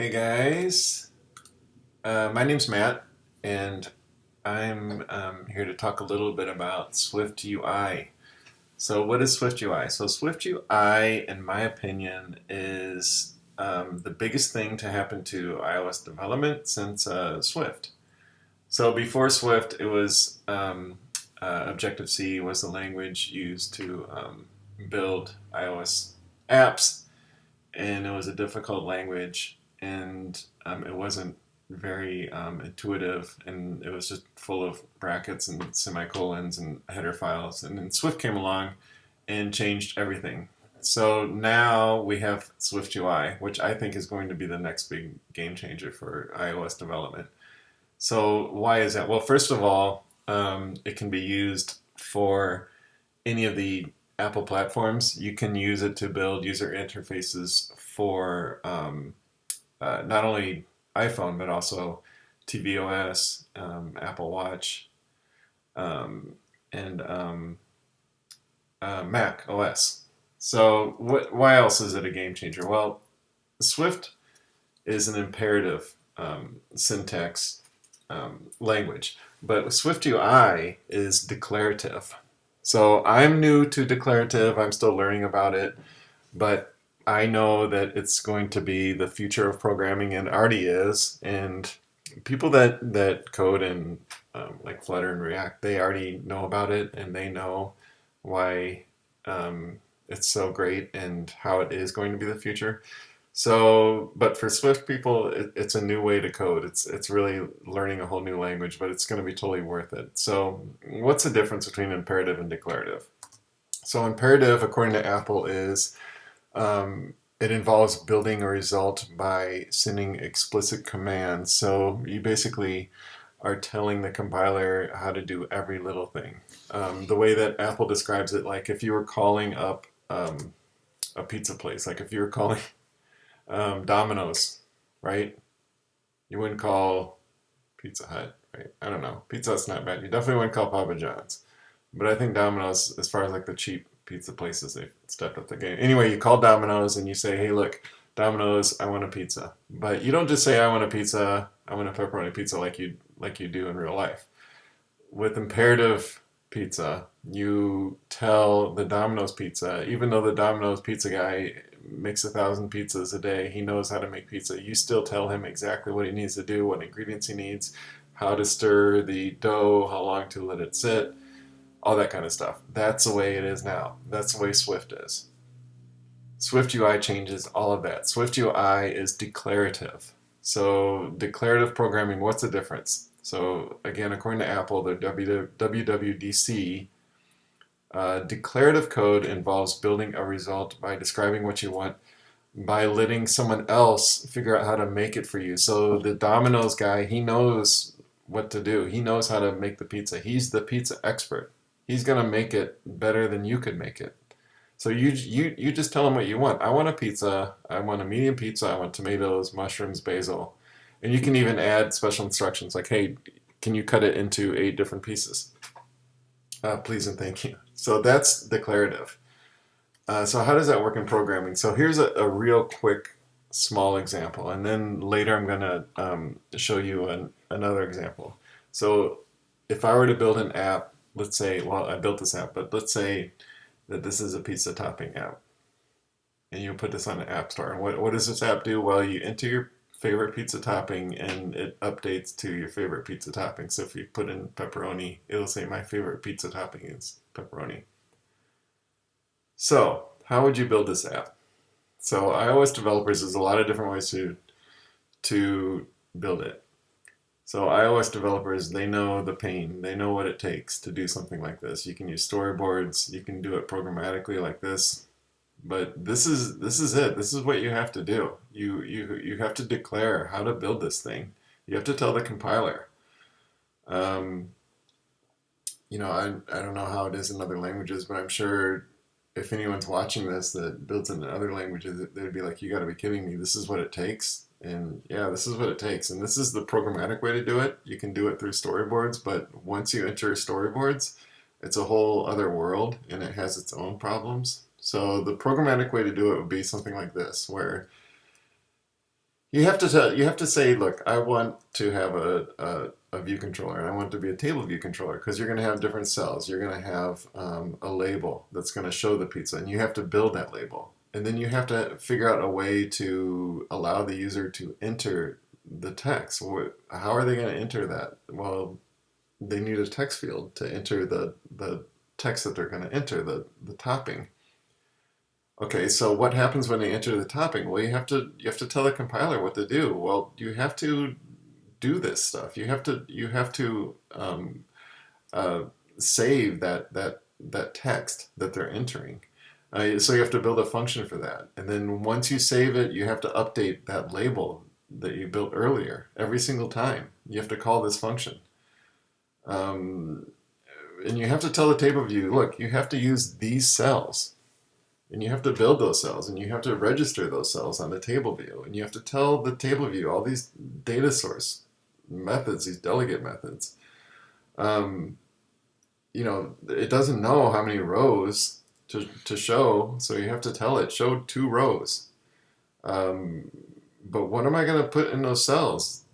Hey guys, my name's Matt, and I'm here to talk a little bit about SwiftUI. So, what is SwiftUI? So, SwiftUI, in my opinion, is the biggest thing to happen to iOS development since Swift. So, before Swift, it was Objective C was the language used to build iOS apps, and it was a difficult language, and it wasn't very intuitive, and it was just full of brackets and semicolons and header files. And then Swift came along and changed everything. So now we have Swift UI, which I think is going to be the next big game changer for iOS development. So why is that? Well, first of all, it can be used for any of the Apple platforms. You can use it to build user interfaces for not only iPhone but also tvOS, Apple Watch, and Mac OS. So, why else is it a game changer? Well, Swift is an imperative syntax language, but SwiftUI is declarative. So I'm new to declarative. I'm still learning about it, but I know that it's going to be the future of programming and already is. And people that code in like Flutter and React, they already know about it and they know why it's so great and how it is going to be the future. So, but for Swift people, it's a new way to code. It's really learning a whole new language, but it's going to be totally worth it. So, what's the difference between imperative and declarative? So, imperative, according to Apple, is it involves building a result by sending explicit commands. So, you basically are telling the compiler how to do every little thing. The way that Apple describes it, like if you were calling up a pizza place, like if you were calling Domino's, right? You wouldn't call Pizza Hut, right? I don't know. Pizza Hut's not bad. You definitely wouldn't call Papa John's. But I think Domino's, as far as like the cheap pizza places, they've stepped up the game. Anyway, you call Domino's and you say, hey, look, Domino's, I want a pizza. But you don't just say, I want a pizza, I want a pepperoni pizza like you do in real life. With imperative pizza, you tell the Domino's pizza, even though the Domino's pizza guy makes 1,000 pizzas a day, he knows how to make pizza. You still tell him exactly what he needs to do, what ingredients he needs, how to stir the dough, how long to let it sit, all that kind of stuff. That's the way it is now. That's the way Swift is. Swift UI changes all of that. Swift UI is declarative. So, declarative programming, what's the difference? So, again, according to Apple, the WWDC, declarative code involves building a result by describing what you want, by letting someone else figure out how to make it for you. So, the Domino's guy, he knows what to do, he knows how to make the pizza. He's the pizza expert. He's going to make it better than you could make it. So you just tell them what you want. I want a pizza. I want a medium pizza. I want tomatoes, mushrooms, basil. And you can even add special instructions like, hey, can you cut it into 8 different pieces? Please and thank you. So that's declarative. So how does that work in programming? So here's a real quick, small example. And then later I'm going to show you another example. So if I were to build an app, let's say, well, I built this app, but let's say that this is a pizza topping app. And you put this on the App Store. And what does this app do? Well, you enter your favorite pizza topping and it updates to your favorite pizza topping. So if you put in pepperoni, it'll say my favorite pizza topping is pepperoni. So, how would you build this app? So, iOS developers, there's a lot of different ways to build it. So iOS developers, they know the pain. They know what it takes to do something like this. You can use storyboards. You can do it programmatically like this. But this is it. This is what you have to do. You have to declare how to build this thing. You have to tell the compiler. Um, I don't know how it is in other languages, but I'm sure if anyone's watching this that builds in other languages, they'd be like, you got to be kidding me. This is what it takes. And yeah, this is what it takes. And this is the programmatic way to do it. You can do it through storyboards, but once you enter storyboards, it's a whole other world and it has its own problems. So the programmatic way to do it would be something like this, where you have to say, look, I want to have a view controller, and I want it to be a table view controller because you're going to have different cells. You're going to have a label that's going to show the pizza, and you have to build that label. And then you have to figure out a way to allow the user to enter the text. How are they going to enter that? Well, they need a text field to enter the text that they're going to enter, the topping. Okay, so what happens when they enter the topping? Well, you have to tell the compiler what to do. Well, you have to do this stuff. You have to uh, save that text that they're entering. So you have to build a function for that, and then once you save it, you have to update that label that you built earlier every single time. You have to call this function, um, and you have to tell the table view, look, you have to use these cells. And you have to build those cells, and you have to register those cells on the table view, and you have to tell the table view all these data source methods, these delegate methods. Um, it doesn't know how many rows to show, so you have to tell it, show 2 rows. Um, but what am I going to put in those cells?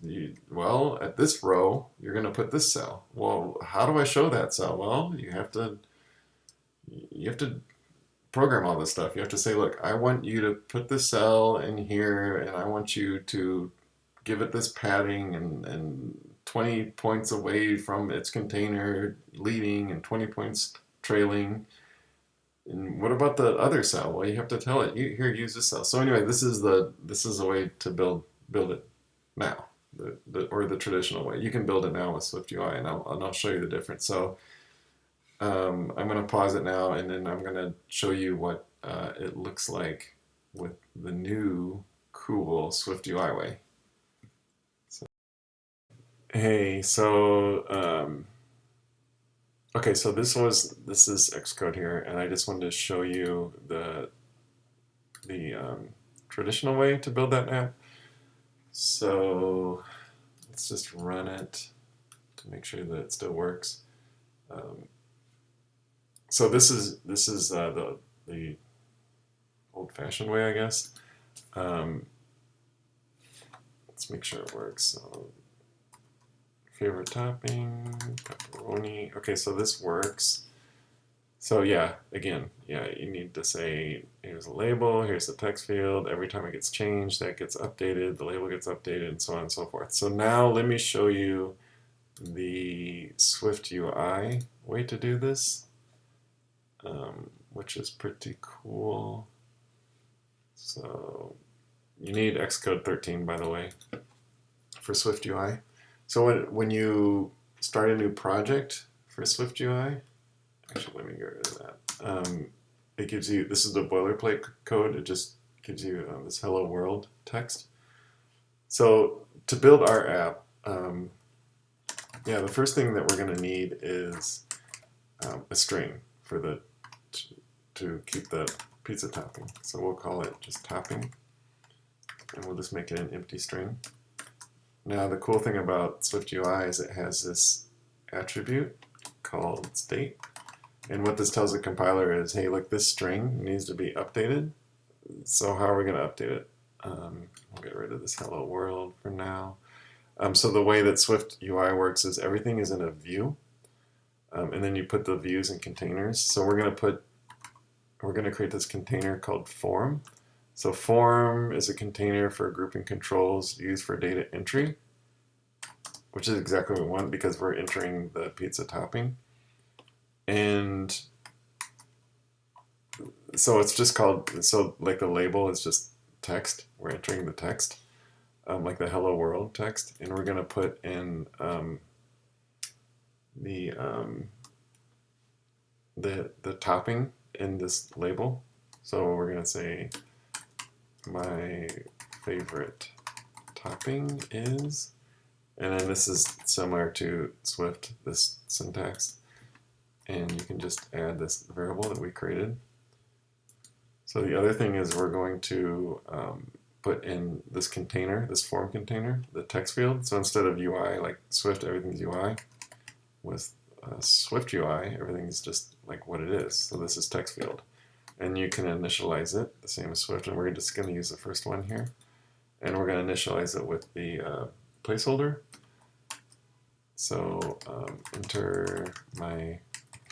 Well, at this row, you're going to put this cell. Well, how do I show that cell? Well, you have to program all this stuff. You have to say, look, I want you to put the cell in here, and I want you to give it this padding and 20 points away from its container leading and 20 points trailing. And what about the other cell? Well, you have to tell it, here, use this cell. So anyway, this is the way to build it now, or the traditional way. You can build it now with SwiftUI, and I'll show you the difference. So I'm going to pause it now, and then I'm going to show you what it looks like with the new cool SwiftUI way. Hey, okay, so this is Xcode here, and I just wanted to show you the traditional way to build that app. So let's just run it to make sure that it still works. So this is the old-fashioned way, I guess. Let's make sure it works. So, favorite topping, pepperoni. Okay, so this works. So yeah, again, you need to say, here's a label, here's the text field. Every time it gets changed, that gets updated, the label gets updated, and so on and so forth. So now let me show you the SwiftUI way to do this, which is pretty cool. So you need Xcode 13, by the way, for SwiftUI. So when you start a new project for SwiftUI, actually let me get rid of that. It gives you, this is the boilerplate code, it just gives you this hello world text. So to build our app, the first thing that we're going to need is a string for to keep the pizza topping. So we'll call it just topping, and we'll just make it an empty string. Now the cool thing about SwiftUI is it has this attribute called state, and what this tells the compiler is, hey, look, this string needs to be updated. So how are we going to update it? We'll get rid of this hello world for now. So the way that SwiftUI works is everything is in a view, and then you put the views in containers. So we're going to create this container called form. So form is a container for grouping controls used for data entry, which is exactly what we want because we're entering the pizza topping. And so it's just called, so like the label is just text. We're entering the text, like the hello world text, and we're going to put in the topping in this label. So we're going to say my favorite topping is, and then this is similar to Swift, this syntax, and you can just add this variable that we created. So the other thing is we're going to put in this container, this form container, the text field. So instead of UI, like Swift, everything's UI. With SwiftUI, everything's just like what it is. So this is text field. And you can initialize it, the same as Swift, and we're just going to use the first one here. and we're going to initialize it with the placeholder. So enter my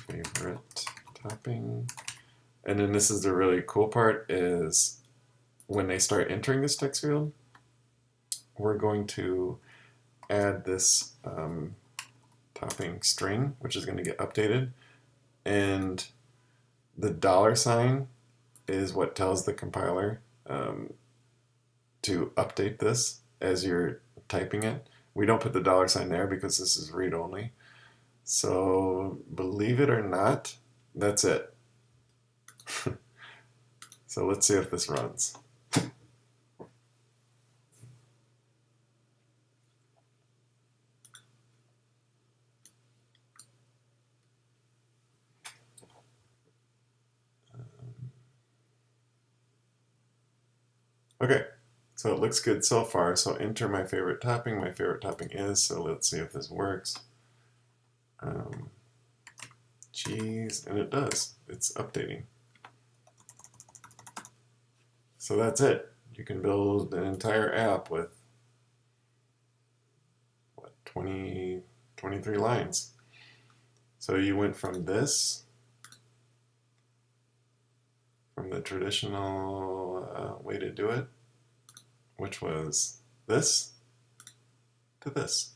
favorite topping. And then this is the really cool part, is when they start entering this text field, we're going to add this topping string, which is going to get updated. And the $sign is what tells the compiler to update this as you're typing it. We don't put the $sign there because this is read-only. So believe it or not, that's it. So let's see if this runs. Okay, so it looks good so far. So enter my favorite topping. My favorite topping is, so let's see if this works. Cheese, and it does. It's updating. So that's it. You can build an entire app with, what, 23 lines. So you went from this, from the traditional way to do it, which was this, to this.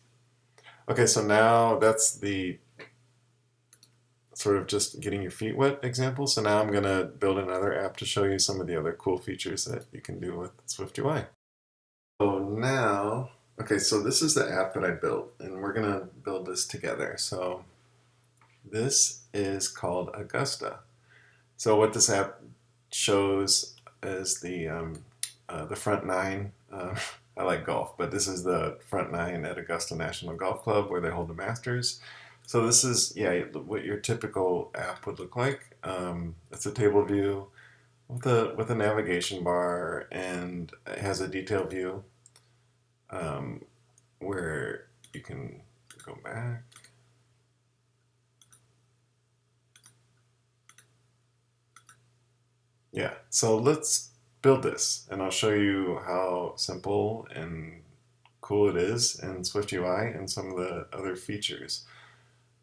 Okay, so now that's the sort of just getting your feet wet example. So now I'm going to build another app to show you some of the other cool features that you can do with SwiftUI. So now, okay, so this is the app that I built, and we're going to build this together. So this is called Augusta. So what this app shows is the front nine. I like golf, but this is the front nine at Augusta National Golf Club where they hold the Masters. So this is, yeah, what your typical app would look like. It's a table view with a navigation bar, and it has a detail view where you can go back. Yeah, so let's build this, and I'll show you how simple and cool it is in SwiftUI and some of the other features.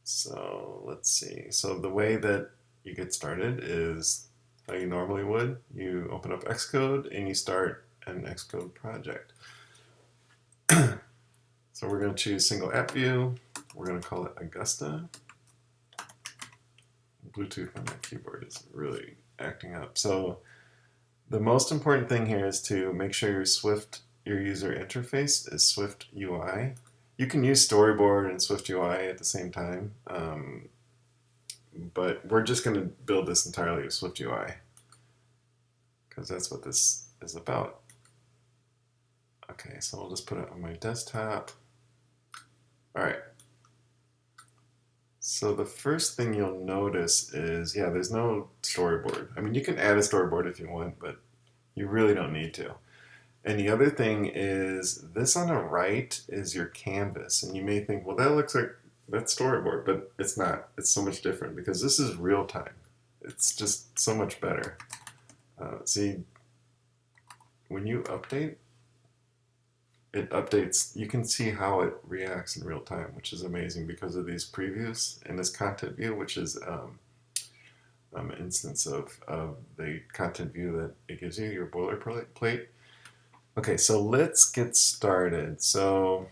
So let's see. So the way that you get started is how you normally would. You open up Xcode and you start an Xcode project. So we're going to choose single app view. We're going to call it Augusta. Bluetooth on my keyboard is really acting up. So the most important thing here is to make sure your user interface is SwiftUI. You can use Storyboard and SwiftUI at the same time, but we're just going to build this entirely with SwiftUI because that's what this is about. Okay, so I'll just put it on my desktop. All right. So the first thing you'll notice is, yeah, there's no storyboard. I mean, you can add a storyboard if you want, but you really don't need to. And the other thing is, this on the right is your canvas. And you may think, well, that looks like that's storyboard, but it's not. It's so much different because this is real time. It's just so much better. See, when you update, it updates. You can see how it reacts in real time, which is amazing because of these previews and this content view, which is an instance of the content view that it gives you, your boilerplate. Okay, so let's get started. So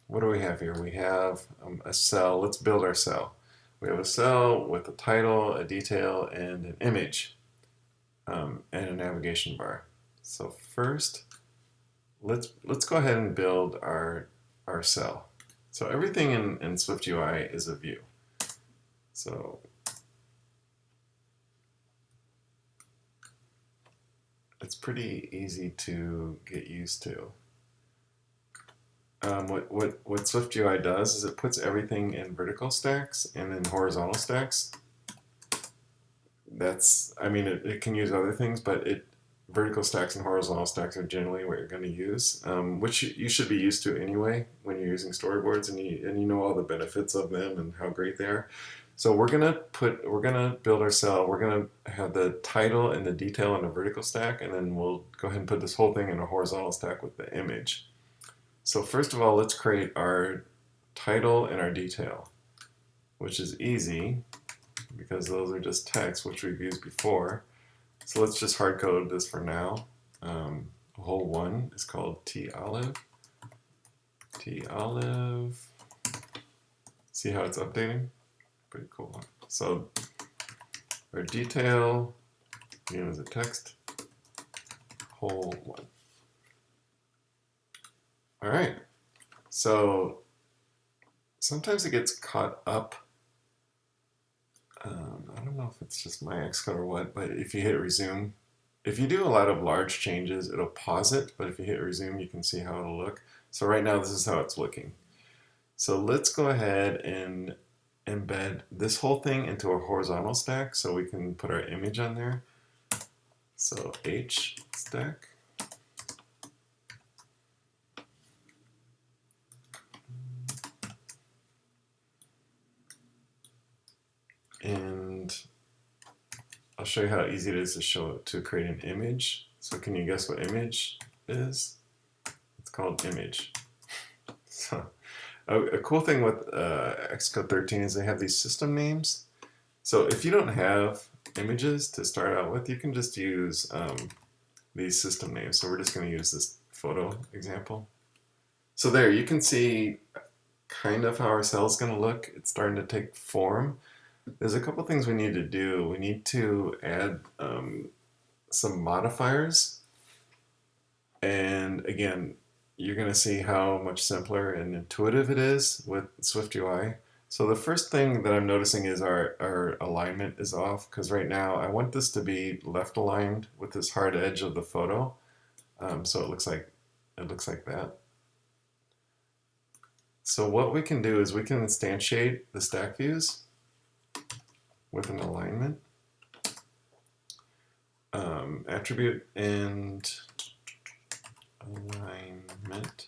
what do we have here? We have a cell. Let's build our cell. We have a cell with a title, a detail, and an image, and a navigation bar. So first, let's go ahead and build our cell. So everything in SwiftUI is a view. So it's pretty easy to get used to. What SwiftUI does is it puts everything in vertical stacks and in horizontal stacks. That's, I mean, it can use other things, but vertical stacks and horizontal stacks are generally what you're going to use, which you should be used to anyway when you're using storyboards, and you know all the benefits of them and how great they are. So we're gonna build our cell. We're gonna have the title and the detail in a vertical stack, and then we'll go ahead and put this whole thing in a horizontal stack with the image. So first of all, let's create our title and our detail, which is easy because those are just text, which we've used before. So let's just hard code this for now. Whole one is called T olive. T olive. See how it's updating? Pretty cool. So our detail, as a text, whole one. All right. So sometimes it gets caught up. I don't know if it's just my Xcode or what, but if you hit resume, if you do a lot of large changes, it'll pause it. But if you hit resume, you can see how it'll look. So right now, this is how it's looking. So let's go ahead and embed this whole thing into a horizontal stack so we can put our image on there. So H stack. And I'll show you how easy it is to create an image. So can you guess what image is? It's called image. So a cool thing with Xcode 13 is they have these system names. So if you don't have images to start out with, you can just use these system names. So we're just going to use this photo example. So there, you can see kind of how our cell is going to look. It's starting to take form. There's a couple things we need to do. We need to add some modifiers. And again, you're going to see how much simpler and intuitive it is with SwiftUI. So the first thing that I'm noticing is our alignment is off, because right now I want this to be left aligned with this hard edge of the photo. So it looks like that. So what we can do is we can instantiate the stack views with an alignment attribute and alignment.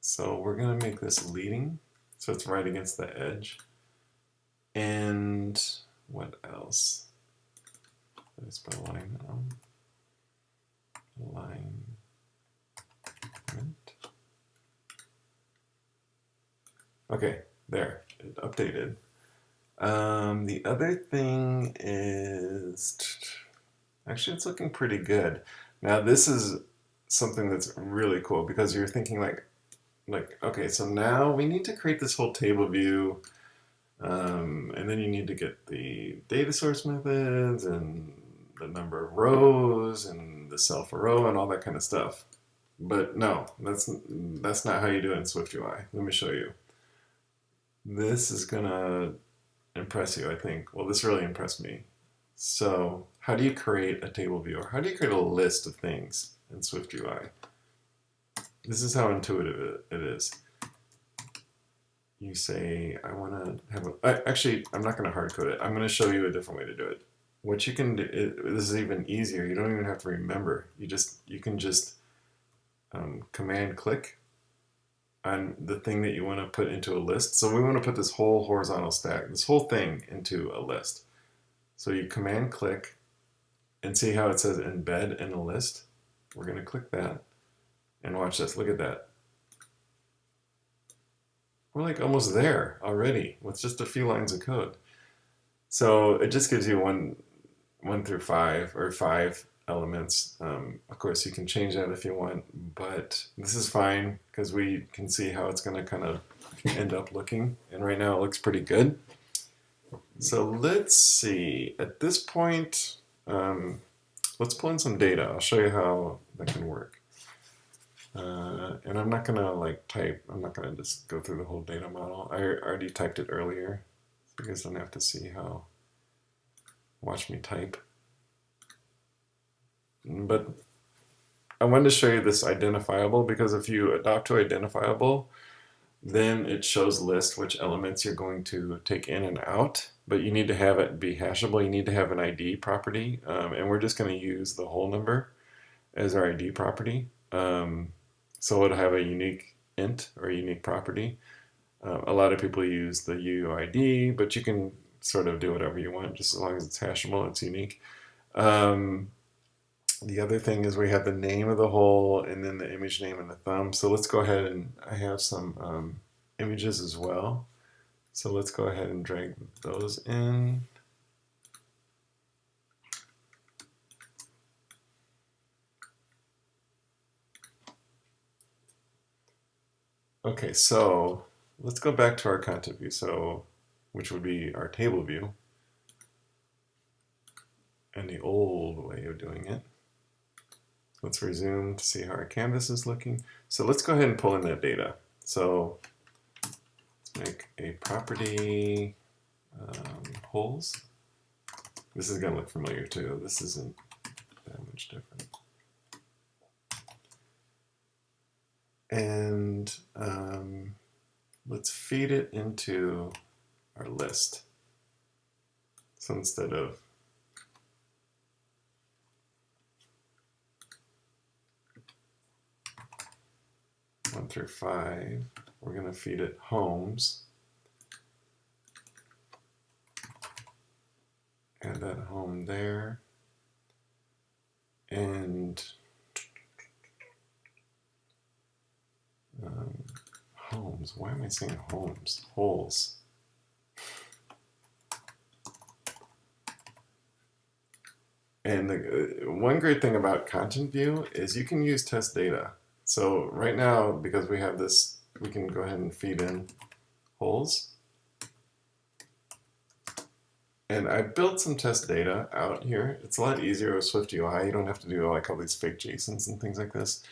So we're going to make this leading, so it's right against the edge. And what else? Let's put alignment on. Alignment. Okay, there, it updated. The other thing is, actually it's looking pretty good. Now this is something that's really cool because you're thinking like, okay, so now we need to create this whole table view, and then you need to get the data source methods and the number of rows and the cell for row and all that kind of stuff. But no, that's not how you do it in SwiftUI. Let me show you. This is gonna impress you, I think. Well, this really impressed me. So how do you create a table view, or how do you create a list of things in SwiftUI? This is how intuitive it is. You say, I want to have a... Actually, I'm not going to hard code it. I'm going to show you a different way to do it. What you can do, this is even easier. You don't even have to remember. You can just command click on the thing that you want to put into a list. So we want to put this whole horizontal stack, this whole thing into a list. So you command click and see how it says embed in a list. We're going to click that and watch this. Look at that. We're like almost there already with just a few lines of code. So it just gives you one through five, or five elements. Of course, you can change that if you want, but this is fine because we can see how it's going to kind of end up looking. And right now it looks pretty good. So let's see. At this point, let's pull in some data. I'll show you how that can work. And I'm not going to type. I'm not going to just go through the whole data model. I already typed it earlier. So you guys don't have to see how. Watch me type. But I wanted to show you this identifiable, because if you adopt to identifiable, then it shows list which elements you're going to take in and out, but you need to have it be hashable. You need to have an ID property, and we're just going to use the whole number as our ID property. So it'll have a unique int or a unique property. A lot of people use the UUID, but you can sort of do whatever you want, just as long as it's hashable, it's unique. The other thing is we have the name of the hole and then the image name and the thumb. So let's go ahead and I have some images as well. So let's go ahead and drag those in. Okay, so let's go back to our content view, which would be our table view and the old way of doing it. Let's resume to see how our canvas is looking. So let's go ahead and pull in that data. So let's make a property holes. This is going to look familiar too. This isn't that much different. And let's feed it into our list. So instead of one through 5, we're going to feed it homes. Add that home there. And homes. Why am I saying homes? Holes. And one great thing about content view is you can use test data. So right now, because we have this, we can go ahead and feed in holes. And I built some test data out here. It's a lot easier with SwiftUI. You don't have to do like all these fake JSONs and things like this.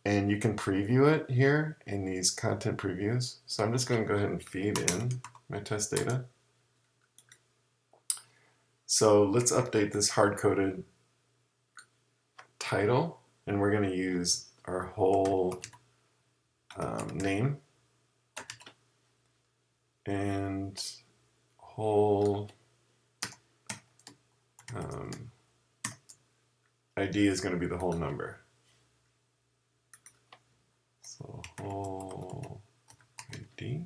And you can preview it here in these content previews. So I'm just going to go ahead and feed in my test data. So let's update this hard-coded title, and we're going to use our whole name and whole ID is going to be the whole number. So whole ID.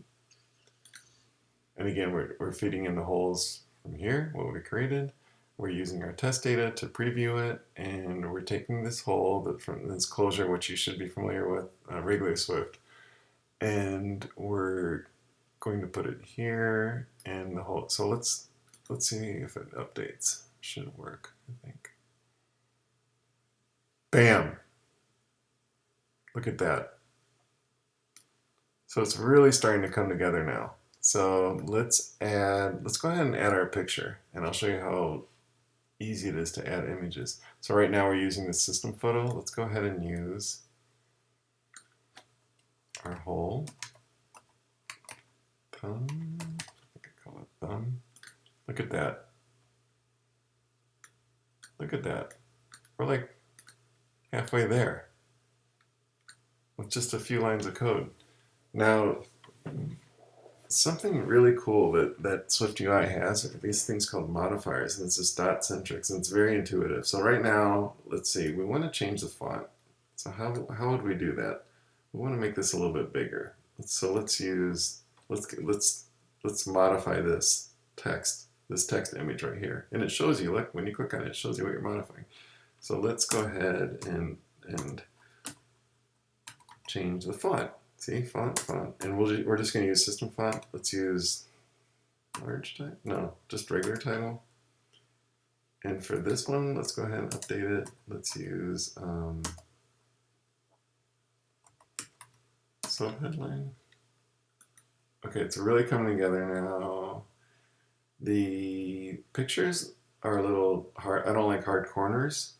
And again, we're feeding in the holes from here, what we created. We're using our test data to preview it, and we're taking this hole from this closure, which you should be familiar with, regular Swift, and we're going to put it here and the whole. So let's see if it updates. Should work, I think. Bam! Look at that. So it's really starting to come together now. So let's go ahead and add our picture, and I'll show you how easy it is to add images. So right now we're using the system photo. Let's go ahead and use our whole thumb. I think I call it thumb. Look at that. Look at that. We're like halfway there with just a few lines of code. Now, something really cool that SwiftUI has are these things called modifiers, and it's just dot centric, and it's very intuitive. So right now, let's see, we want to change the font. So how would we do that? We want to make this a little bit bigger. So let's modify this text image right here, and it shows you. Look, when you click on it, it shows you what you're modifying. So let's go ahead and change the font. See, font, and we're just going to use system font. Let's use large type. No, just regular title. And for this one, let's go ahead and update it. Let's use subheadline. Okay, it's really coming together now. The pictures are a little hard. I don't like hard corners.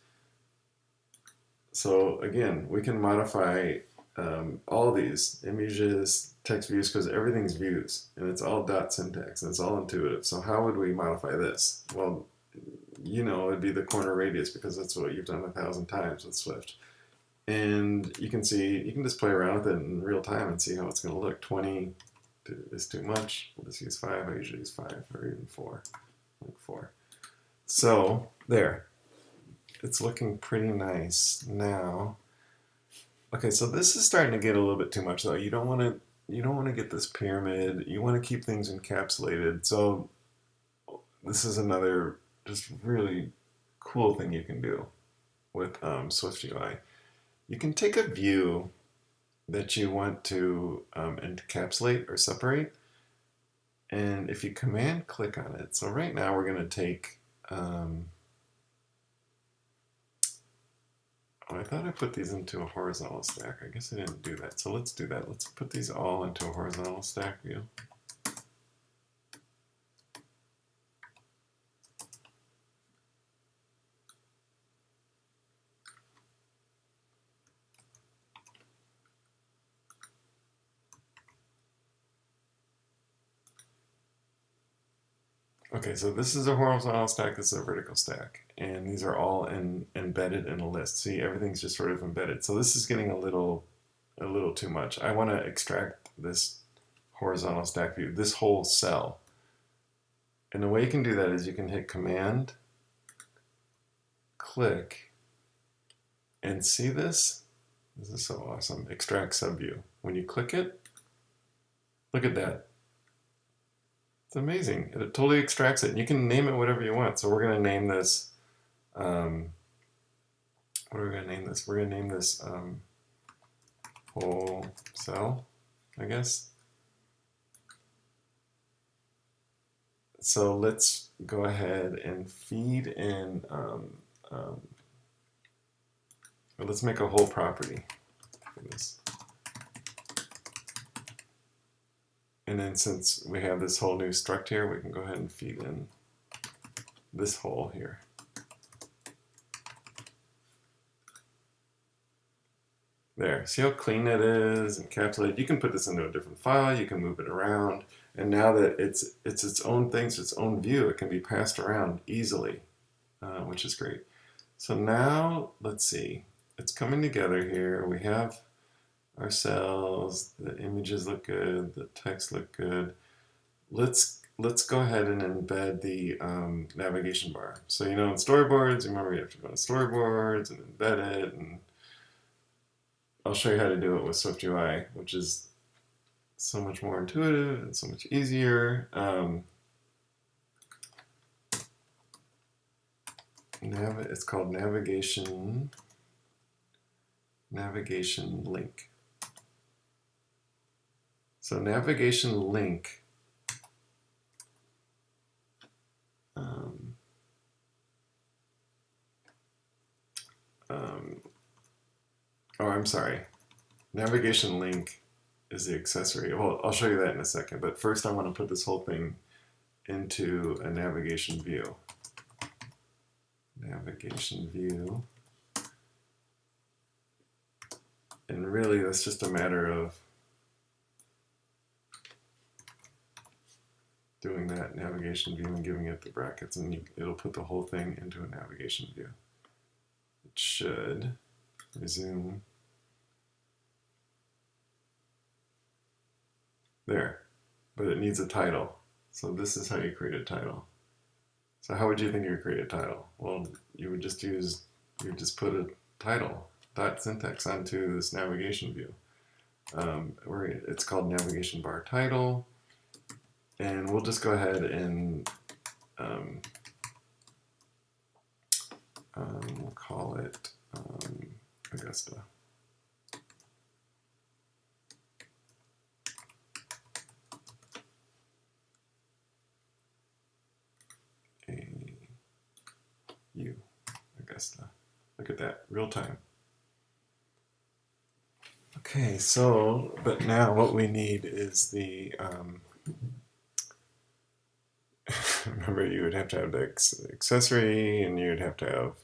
So again, we can modify all these images, text views, because everything's views, and it's all dot syntax, and it's all intuitive. So how would we modify this? Well, you know, it'd be the corner radius, because that's what you've done 1,000 times with Swift. And you can see, you can just play around with it in real time and see how it's going to look. 20 is too much. We'll just use 5. I usually use 5, or even 4, like 4. So there, it's looking pretty nice now. Okay, so this is starting to get a little bit too much though. You don't want to you don't want to get this pyramid. You want to keep things encapsulated. So this is another just really cool thing you can do with SwiftUI. You can take a view that you want to encapsulate or separate, and if you command click on it, so right now we're going to take, oh, I thought I put these into a horizontal stack. I guess I didn't do that. So let's do that. Let's put these all into a horizontal stack view. Okay, so this is a horizontal stack, this is a vertical stack, and these are all embedded in a list. See, everything's just sort of embedded. So this is getting a little too much. I want to extract this horizontal stack view, this whole cell. And the way you can do that is you can hit Command, click, and see this? This is so awesome. Extract subview. When you click it, look at that. It's amazing. It totally extracts it. And you can name it whatever you want. So we're going to name this, what are we going to name this? We're going to name this whole cell, I guess. So let's go ahead and feed in, let's make a whole property for this. And then since we have this whole new struct here, we can go ahead and feed in this whole here. There, see how clean it is, encapsulated. You can put this into a different file, you can move it around, and now that it's its own thing, it's its own view, it can be passed around easily, which is great. So now, let's see, it's coming together here. We have our cells, the images look good, the text look good. Let's go ahead and embed the navigation bar. So you know in storyboards, remember you have to go to storyboards and embed it, and I'll show you how to do it with SwiftUI, which is so much more intuitive and so much easier. It's called navigation link. So navigation link oh, I'm sorry. Navigation link is the accessory. Well, I'll show you that in a second, but first I want to put this whole thing into a navigation view. Navigation view. And really, that's just a matter of doing that navigation view and giving it the brackets, and it'll put the whole thing into a navigation view. It should resume. There, but it needs a title. So this is how you create a title. So how would you think you would create a title? Well, you would just put a title .syntax onto this navigation view. Where it's called navigation bar title, and we'll just go ahead and we'll call it Augusta. Augusta. Look at that, real time. Okay, so, but now what we need is the, remember you would have to have the accessory, and you'd have to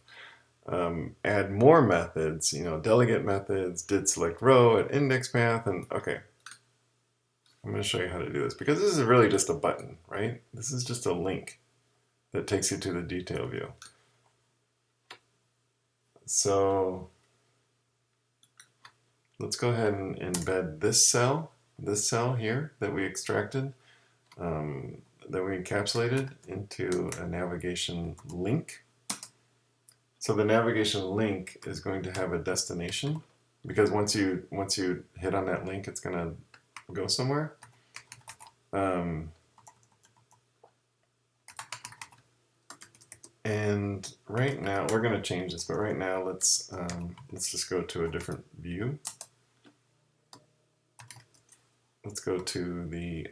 have, add more methods, you know, delegate methods, did select row at index path, and okay. I'm going to show you how to do this, because this is really just a button, right? This is just a link that takes you to the detail view. So let's go ahead and embed this cell here that we extracted, that we encapsulated into a navigation link. So the navigation link is going to have a destination, because once you hit on that link, it's going to go somewhere. And right now we're going to change this, but right now let's just go to a different view. Let's go to the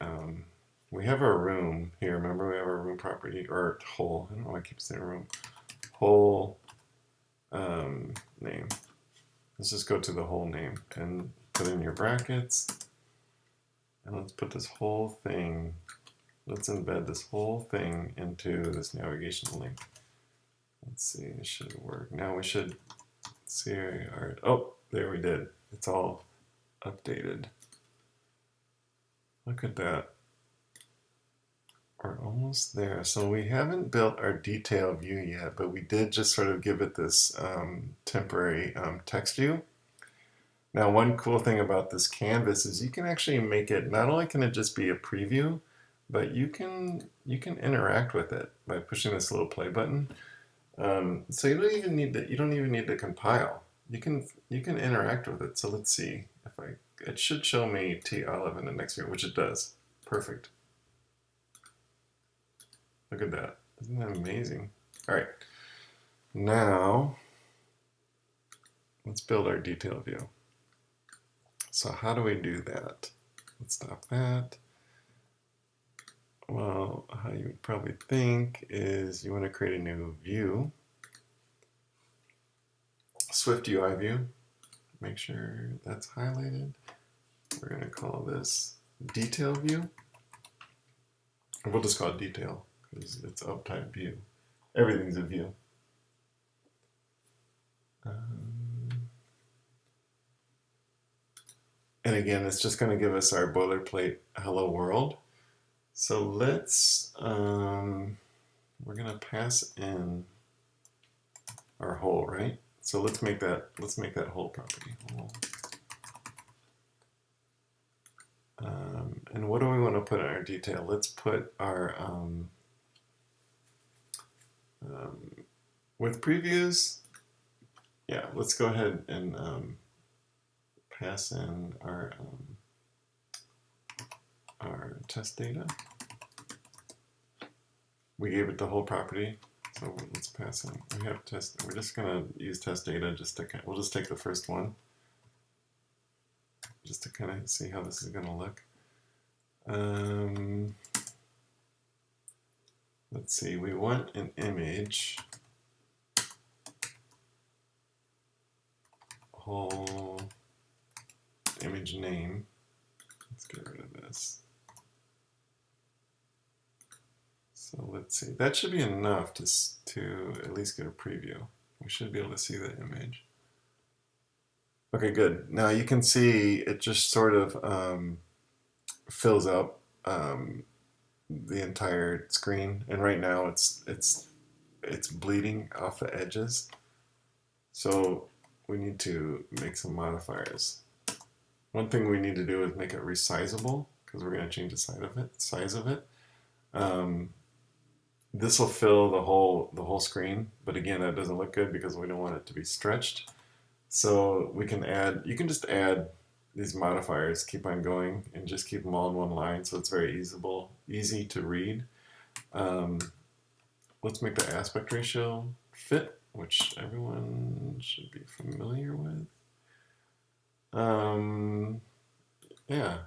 we have our room here. Remember, we have our room property or whole. I don't know why I keep saying room. Whole name. Let's just go to the whole name and put in your brackets. And let's put this whole thing. Let's embed this whole thing into this navigation link. Let's see, it should work. Now we should see our, oh, there we did. It's all updated. Look at that. We're almost there. So we haven't built our detail view yet, but we did just sort of give it this temporary text view. Now, one cool thing about this canvas is you can actually make it, not only can it just be a preview, but you can interact with it by pushing this little play button. So you don't even need to compile. You can interact with it. So let's see if it should show me T Olive in the next view, which it does. Perfect. Look at that. Isn't that amazing? All right. Now let's build our detail view. So how do we do that? Let's stop that. Well, how you would probably think is you want to create a new view. SwiftUI view. Make sure that's highlighted. We're going to call this detail view. We'll just call it detail because it's of type view. Everything's a view. And again, it's just going to give us our boilerplate hello world. So let's, we're going to pass in our whole, right? So let's make that whole property. Whole. And what do we want to put in our detail? Let's put our, with previews, yeah, let's go ahead and pass in our test data. We gave it the whole property, so let's pass in. We have test. We're just gonna use test data. We'll just take the first one, just to kind of see how this is gonna look. Let's see. We want an image. Whole image name. Let's get rid of this. So let's see. That should be enough to at least get a preview. We should be able to see the image. Okay, good. Now you can see it just sort of fills up the entire screen, and right now it's bleeding off the edges. So we need to make some modifiers. One thing we need to do is make it resizable because we're going to change the size of it. This will fill the whole screen, but again, that doesn't look good because we don't want it to be stretched. So we can you can just add these modifiers, keep on going, and just keep them all in one line, so it's very easy to read. Let's make the aspect ratio fit, which everyone should be familiar with. Yeah,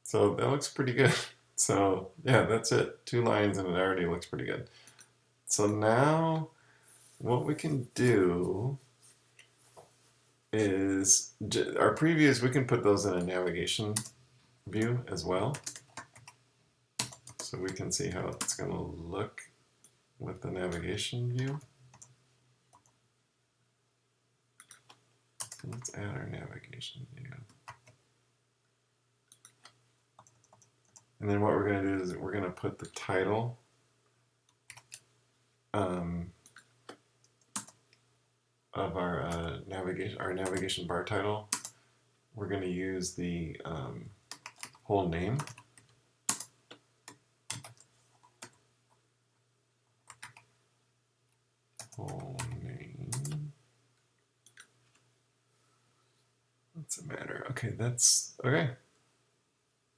so that looks pretty good. So yeah, that's it. 2 lines and it already looks pretty good. So now what we can do is our previews, we can put those in a navigation view as well. So we can see how it's going to look with the navigation view. So let's add our navigation view. And then what we're going to do is we're going to put the title of our navigation bar title. We're going to use the whole name. Whole name. What's the matter? Okay, that's okay.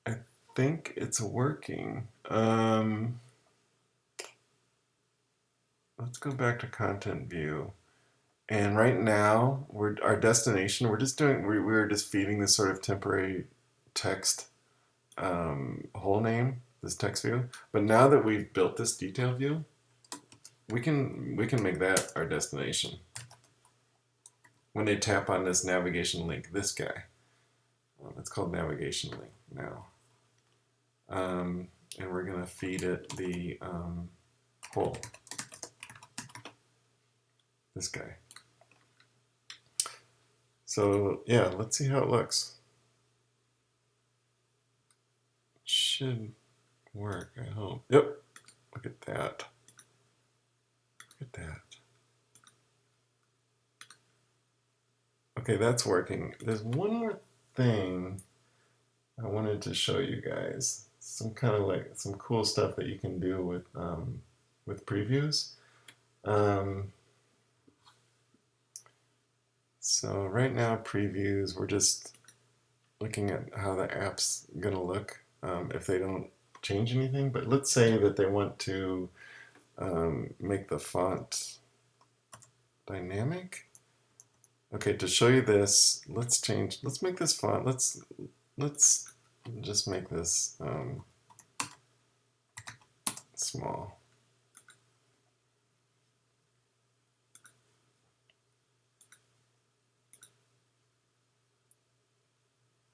I think it's working. Let's go back to content view. And right now, our destination. We're just feeding this sort of temporary text whole name, this text view. But now that we've built this detail view, we can make that our destination. When they tap on this navigation link, this guy, it's called navigation link now, and we're gonna feed it the whole, this guy. So yeah, let's see how it looks. Should work, I hope. Yep, look at that. Look at that. Okay, that's working. There's one more thing I wanted to show you guys. Some kind of like some cool stuff that you can do with previews. So right now previews, we're just looking at how the app's gonna look if they don't change anything. But let's say that they want to make the font dynamic. Okay, to show you this, let's make this font, let's just make this small.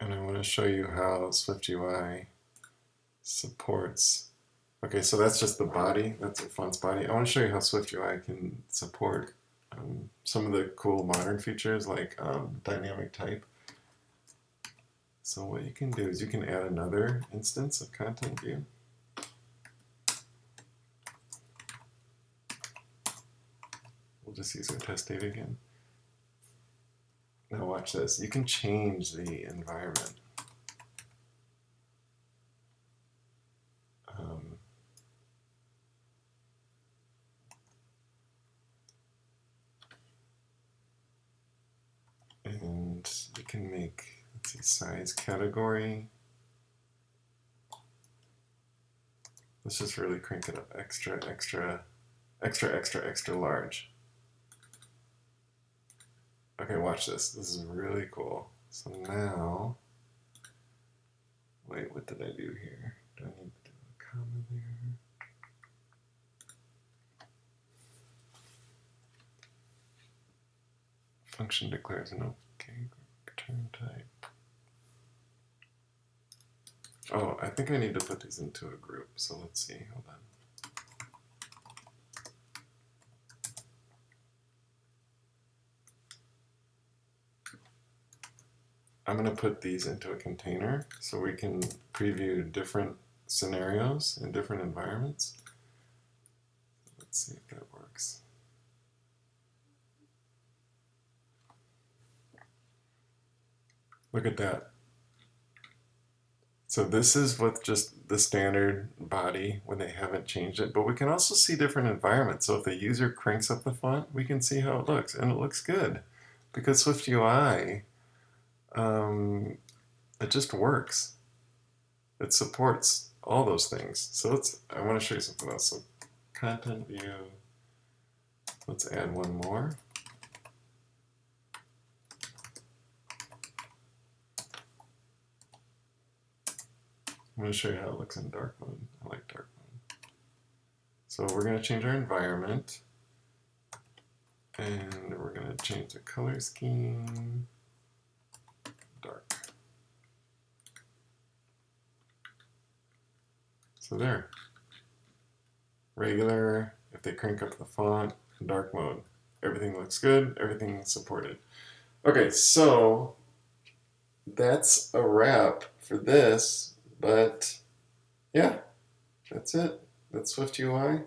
And I want to show you how SwiftUI supports. Okay, so that's just the body, that's the font's body. I want to show you how SwiftUI can support some of the cool modern features like dynamic type. So what you can do is you can add another instance of content view. We'll just use our test data again. Now watch this. You can change the environment. And you can make, let's see, size category. Let's just really crank it up extra large. Okay, watch this. This is really cool. So now, wait, what did I do here? Do I need to do a comma there? Function declares an OK return type. Oh, I think I need to put these into a group. So let's see. Hold on. I'm going to put these into a container so we can preview different scenarios in different environments. Let's see if that works. Look at that. So this is with just the standard body when they haven't changed it, but we can also see different environments. So if the user cranks up the font, we can see how it looks, and it looks good because SwiftUI, it just works. It supports all those things. So I want to show you something else. So content view, let's add one more. I'm going to show you how it looks in dark mode. I like dark mode. So we're going to change our environment, and we're going to change the color scheme, dark. So there. Regular, if they crank up the font, dark mode. Everything looks good, everything's supported. Okay, so that's a wrap for this, but yeah, that's it. That's SwiftUI.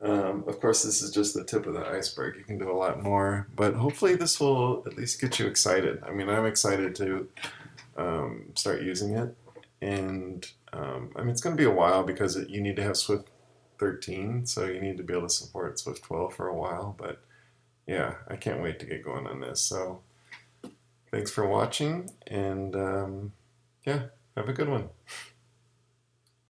Of course, this is just the tip of the iceberg. You can do a lot more, but hopefully this will at least get you excited. I mean, I'm excited to start using it, and I mean, it's going to be a while because you need to have Swift 13, so you need to be able to support Swift 12 for a while, but yeah, I can't wait to get going on this. So thanks for watching, and yeah, Have a good one.